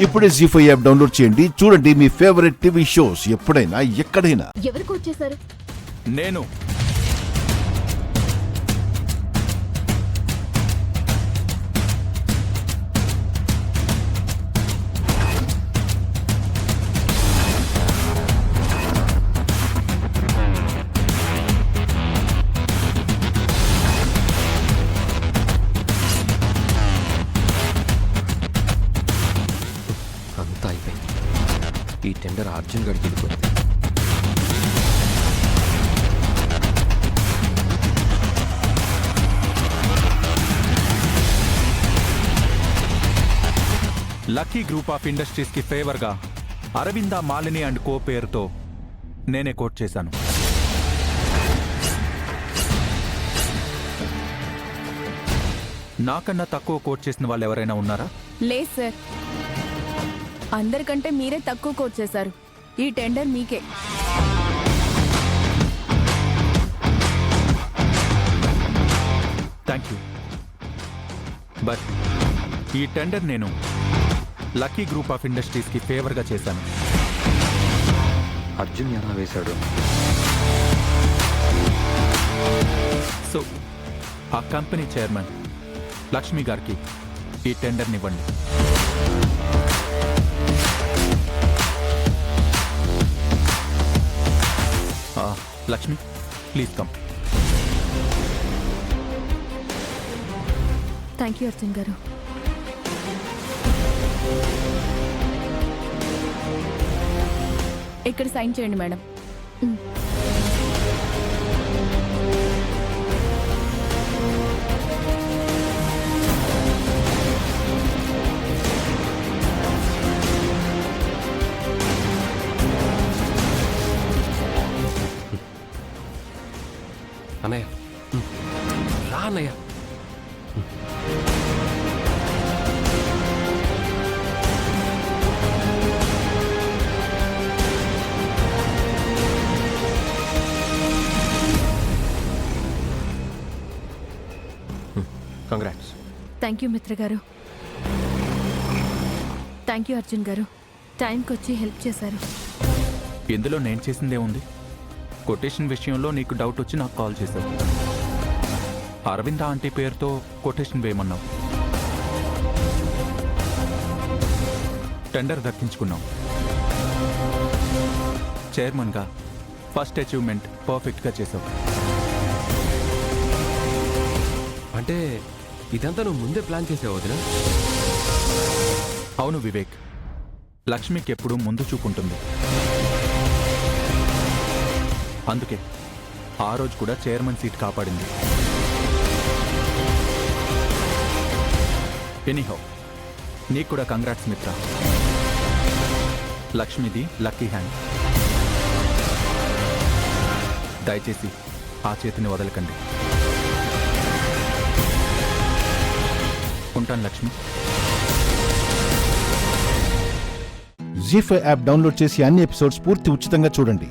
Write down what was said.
ఇప్పుడే జీ5 app download చేయండి. చూడండి మీ ఫేవరెట్ టీవీ షోస్ ఎప్పుడైనా ఎక్కడైనా. ఎవరికి వచ్చేసారు? నేను అంతా అయిపోయింది. ఈ టెండర్ అర్జున్ గడికి వెళ్ళిపోయింది. లక్కీ గ్రూప్ ఆఫ్ ఇండస్ట్రీస్ కి ఫేవర్ గా అరవింద మాలిని అండ్ కో పేరుతో నేనే కోట్ చేశాను. నాకన్నా తక్కువ కోట్ చేసిన వాళ్ళు ఎవరైనా ఉన్నారా? లేదు సార్, అందరికంటే మీరే తక్కువ కోట్ చేశారు. ఈ టెండర్ మీకే. Thank you. బట్ ఈ టెండర్ నేను లక్కీ గ్రూప్ ఆఫ్ ఇండస్ట్రీస్ కి ఫేవర్ గా చేశాను. అర్జున్ ఎలా వేశాడు? సో ఆ కంపెనీ చైర్మన్ లక్ష్మి గారికి ఈ టెండర్ని ఇవ్వండి. Lakshmi, please come. Thank you Arjun గారు. ఇక్కడ సైన్ చేయండి మేడం. అన్నయ్య రా అన్నయ్య. కంగ్రాట్స్. థ్యాంక్ యూ మిత్ర గారు. థ్యాంక్ యూ అర్జున్ గారు. టైంకి వచ్చి హెల్ప్ చేశారు. ఇందులో నేను చేసిందే ఉంది. కొటేషన్ విషయంలో నీకు డౌట్ వచ్చి నాకు కాల్ చేశావు. అరవింద ఆంటీ పేరుతో కొటేషన్ వేయమన్నావు. టెండర్ దక్కించుకున్నావు. చైర్మన్గా ఫస్ట్ అచీవ్మెంట్ పర్ఫెక్ట్గా చేసావు. అంటే ఇదంతా నువ్వు ముందే ప్లాన్ చేసావు వదినా? అవును వివేక్, లక్ష్మికి ఎప్పుడూ ముందు చూపుంటుంది. అందుకే ఆ రోజు కూడా చైర్మన్ సీట్ కాపాడింది. ఎనీహౌ, నీకు కూడా కంగ్రాట్స్ మిత్ర. లక్ష్మిది లక్కీ హ్యాండ్. దయచేసి ఆ చేతిని వదలకండి. ఉంటాను లక్ష్మి. జీ5 యాప్ డౌన్లోడ్ చేసి అన్ని ఎపిసోడ్స్ పూర్తి ఉచితంగా చూడండి.